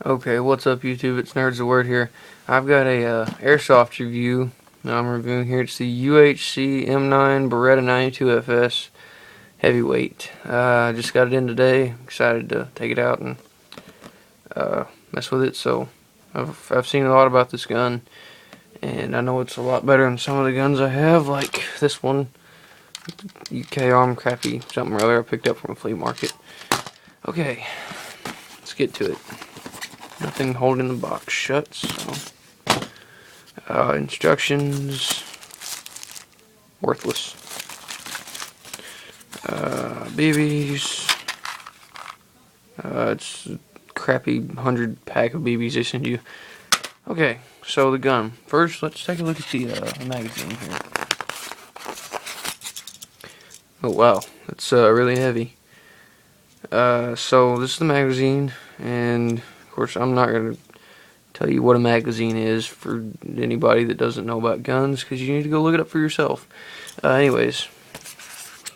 Okay, what's up YouTube? It's Nerds the Word here. I've got a Airsoft review that I'm reviewing here. It's the UHC M9 Beretta 92FS Heavyweight. I just got it in today. Excited to take it out and mess with it. So I've seen a lot about this gun, and I know it's a lot better than some of the guns I have, like this one, UK Arm crappy something or other I picked up from a flea market. Okay, let's get to it. Nothing holding the box shut, so instructions, worthless. BBs, it's a crappy 100 pack of BBs they send you. Okay, so the gun. First, let's take a look at the magazine here. Oh wow, it's really heavy. So this is the magazine, and of course I'm not going to tell you what a magazine is for anybody that doesn't know about guns, because you need to go look it up for yourself. Anyways,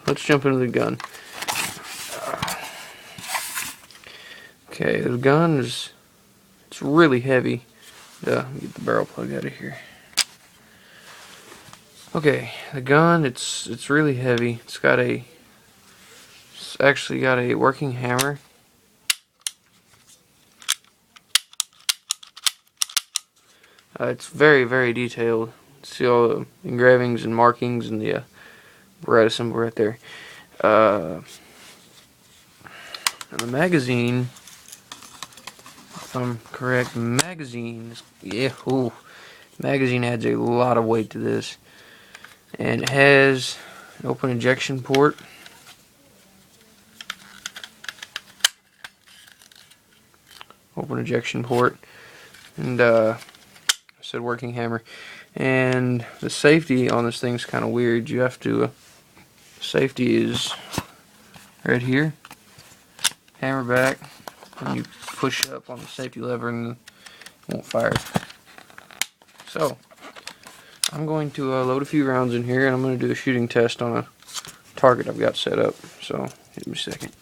let's jump into the gun. Okay, the gun it's really heavy. Get the barrel plug out of here. Okay, the gun it's really heavy. It's actually got a working hammer. It's very, very detailed. See all the engravings and markings and the Beretta symbol right there. And the magazine, if I'm correct, magazine adds a lot of weight to this. And it has an open ejection port. And said working hammer. And the safety on this thing's kind of weird. You have to safety is right here. Hammer back, and you push up on the safety lever and it won't fire. So I'm going to load a few rounds in here, and I'm going to do a shooting test on a target I've got set up. So give me a second.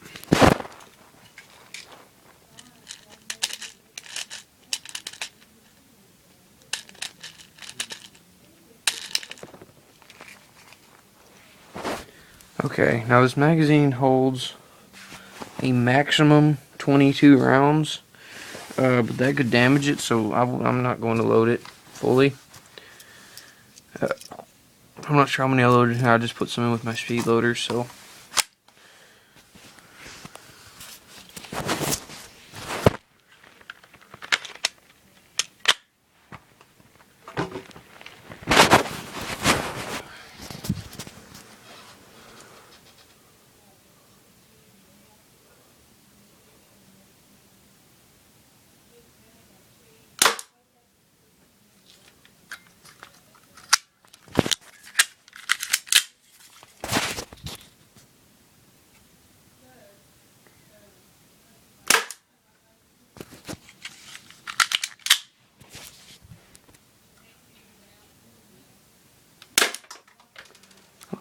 Okay, now this magazine holds a maximum 22 rounds, but that could damage it, so I'm not going to load it fully. I'm not sure how many I loaded. I just put some in with my speed loader, so.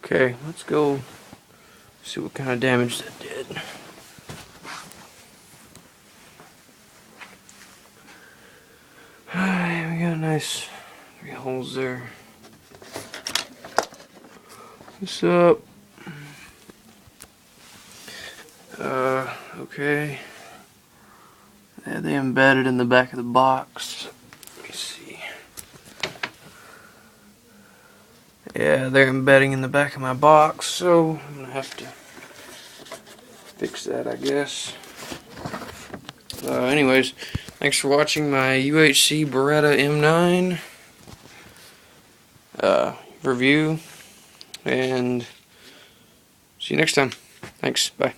Okay, let's go see what kind of damage that did. Alright, we got a nice 3 holes there. What's up? Okay. Yeah, they embedded in the back of the box. Let me see. Yeah, they're embedding in the back of my box, so I'm gonna have to fix that, I guess. Anyways, thanks for watching my UHC Beretta M9 review, and see you next time. Thanks, bye.